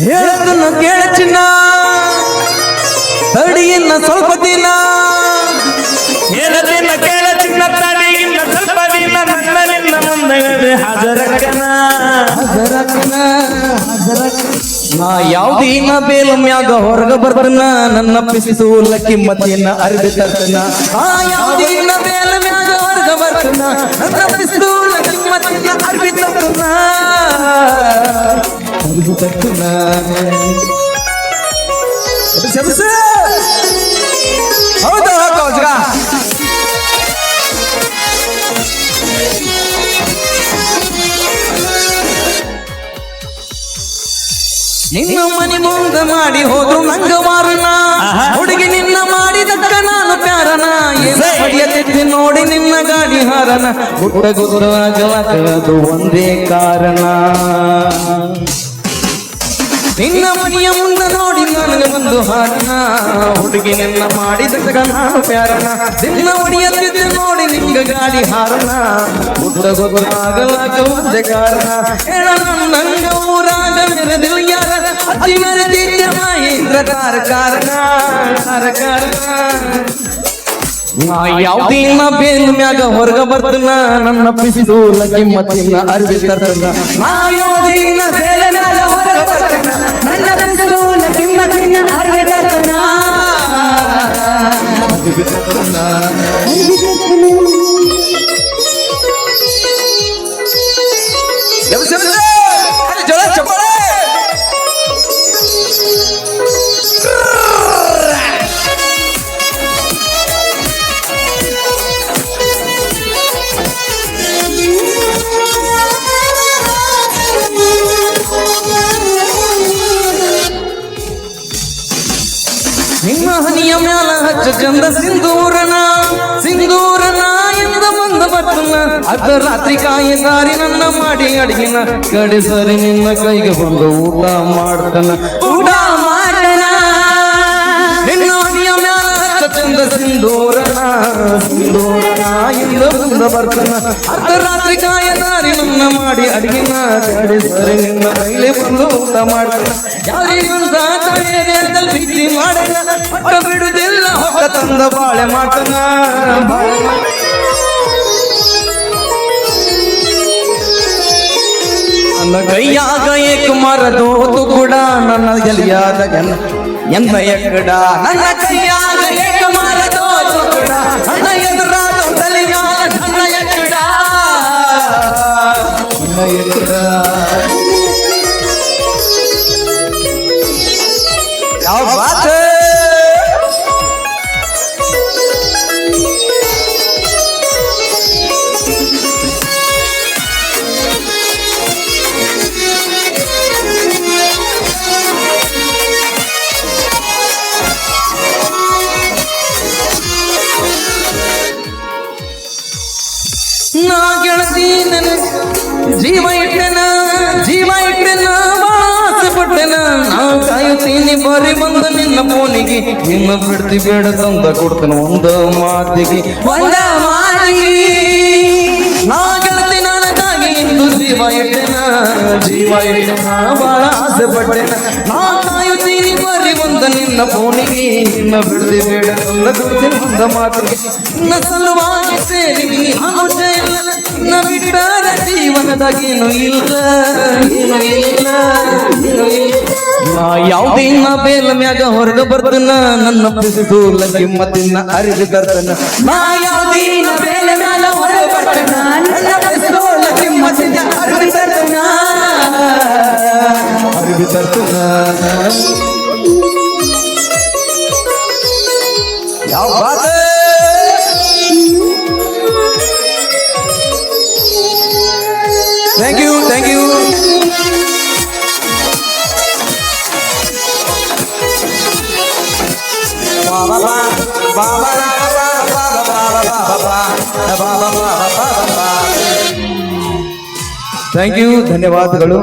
ಹೇಳದನ್ನು ಕೇಳ ಚಿನ್ನ ತಡಿಯನ್ನ ಸ್ವಲ್ಪ ದಿನ ಹೇಳದನ್ನ ಕೇಳ ಚಿನ್ನ ತಡಿಯನ್ನ ಸ್ವಲ್ಪ ದಿನ ನನ್ನ ಮುಂದೆ ಹಾಜರಕ್ಕನ ನಾ ಯಾವ್ದಿನ ಬೇಲ ಮ್ಯಾಗ ಹೊರಗ ಬರ್ತನ ನನ್ನ ಪಿಸುಲ ಕಿಮ್ಮತ್ತಿನ ಅರಿವಿ ತರ್ತನ ಆ ಯಾವ್ದಿನ ಬೇಲ ಮ್ಯಾಗ ಹೊರಗ ಬರ್ತನ ನನ್ನ ಪಿಸುಲ ಕಿಮ್ಮತ್ತಿನ ಅರಿವಿ ತರ್ತನ ಅರಿವಿ ತರ್ತನ ಹೌದಾ ಕೌಜಗ ನಿನ್ನ ಮನೆ ಮುಂದ ಮಾಡಿ ಹೋದ್ರು ನಂಗ ಮಾರನ ಹುಡುಗಿ ನಿನ್ನ ಮಾಡಿದಕ್ಕ ನಾನು ಪ್ಯಾರನ ಹೊಡಿಯತಿದ್ದಿ ನೋಡಿ ನಿನ್ನ ಗಾಡಿ ಹಾರನ ಗುಟ್ಟ ಗುರುವಾಗಲದು ಒಂದೇ ಕಾರಣ ನಿನ್ನ ಮನೆಯ ಮುಂದೆ ನೋಡಿ ನನಗೆ ಒಂದು ಹಾರನ ಹುಡುಗಿ ನಿನ್ನ ಮಾಡಿದಕ್ಕ ನಾನು ಪ್ಯಾರನ ನಿನ್ನ ಹೊಡಿಯತಿದ್ದಿ ನೋಡಿ ನಿಂಗ ಗಾಡಿ ಹಾರನ ಗುಟ್ಟ ಗುರುವಾಗಲಕ ಒಂದೇ ಕಾರಣ ಹೇಳ ನಂಗ ಊರಾಗ ಮೆರೆದಿಲ್ಲ ಯಾರ ಅತಿ ಮೆರೆದಿದ್ದ ಮಹೇಂದ್ರ ಕಾರಣ ಯಾವ್ದಿನ ಬೇಲ್ ಮ್ಯಾಗ ಹೊರಗ ಬರ್ತನ ನನ್ನ ಪಿಸುಲ ಕಿಮ್ಮತ್ತಿನ ಅರಿವಿ ತರ್ತನ ಯಾವ್ದಿನ ಬೇಲ ಮ್ಯಾಗ ಹೊರಗ ಬರ್ತನ ನನ್ನ ಪಿಸುಲ ಕಿಮ್ಮತ್ತಿನ ಅರಿವಿ ತರ್ತನ ಅರಿವಿ ತರ್ತನ ಜೋಳ ಚಪ್ಪಾಳೆ ನಿಮ್ಮ ಹನಿಯ ಮ್ಯಾಲ ಹಚ್ಚ ಚಂದ ಸಿಂಧೂರನ ಎಂದ ಬಂದ ಬರ್ತನ ಅರ್ಧ ರಾತ್ರಿ ಕಾಯಿ ದಾರಿ ನನ್ನ ಮಾಡಿ ಅಡಿಗಿನ ಕಡೆ ಸರಿ ನಿನ್ನ ಕೈಗೆ ಬಂದು ಊಟ ಮಾಡ್ತನ ನಿನ್ನ ಹನಿಯ ಮ್ಯಾಲ ಹಚ್ಚ ಚಂದ ಸಿಂಧೂರನ ಎಂದ ಬಂದ ಬರ್ತನ ಅರ್ಧ ರಾತ್ರಿ ಕಾಯ ದಾರಿ ನನ್ನ ಮಾಡಿ ಅಡಿಗಿನ ಕಡೆ ಸರಿ ನಿನ್ನ ಕೈಲಿ ಬಂದು ಊಟ ಮಾಡ್ತನ ಯಾರಿಗಂತ ಪ್ರೀತಿ ಮಾಡಲ್ಲ ಹೊಟ್ಟ ಬಿಡುದಿಲ್ಲ ಹೊಟ್ಟ ತಂದ ಬಾಳೆ ಮಾಡ್ತನ ನನ್ನ ಕೈಯಾಗ ಏಕ ಮರದೋತು ಕೂಡ ನನ್ನ ಎಲಿಯಾದ ಎಂದ ಎಕ್ಕಡ ನನ್ನ ಕೈಯಾಗ ಏಕ ಮರದೋತು ಕೂಡ ನನ್ನ ಎದುರಾದ ತಲೆಯಾದ ನನ್ನ ಎಕ್ಕಡ ನನ್ನ ಎಕ್ಕಡ ಯಾವ ಬಾತ ನಾ ಗೆಳತಿ ನನ್ನ ಜೀವ ಇಟ್ಟೆನ ಪಟ್ಟೆನ ನಾ ಕಾಯುತ್ತೀನಿ ಬರಿ ಬಂದ ನಿನ್ನ ಫೋನಿಗೆ ನಿನ್ನ ಬಿಡ್ತಿ ಬೇಡ ತಂದ ಕೊಡ್ತೇನೆ ಒಂದು ಮಾತಿಗೆ ನಾ ಗೆಳತಿ ನನಗಾಗಿ ಇಂದು ಜೀವ ಇಟ್ಟೆನ ಬಹಳ ಆಸೆ ಪಟ್ಟೆನ ನಾ ಕಾಯುತ್ತೀನಿ ಬರಿ ಬಂದ ನಿನ್ನ ಫೋನಿಗೆ ನಿನ್ನ ಬಿಡ್ತಿ ಬೇಡ ತಂದ ಕೊಡ್ತೇನೆ ಒಂದು ಮಾತಿಗೆ ನಿನ್ನ ಸಲುವಾಗಿ ಸೇರಿ ನಿನ್ನ ಬಿಟ್ಟಾರ ಜೀವನದಾಗೇನು ಇಲ್ಲ ನಾ ಯಾವ್ದಿನ ಬೇಲ ಮ್ಯಾಗ ಹೊರಗ ಬರ್ತನ ನನ್ನ ಪಿಸುಲ ಕಿಮ್ಮತ್ತಿನ ಅರಿವಿ ತರ್ತನ ನಾ ಯಾವ್ದಿನ ಬೇಲ ಮ್ಯಾಗ ಹೊರಗ ಬರ್ತನ ನನ್ನ ಪಿಸುಲ ಕಿಮ್ಮತ್ತಿನ ಅರಿವಿ ತರ್ತನ ಅರಿವಿ ತರ್ತನ ಯಾವ ಬಾತ Thank you. Thank you. ಧನ್ಯವಾದಗಳು.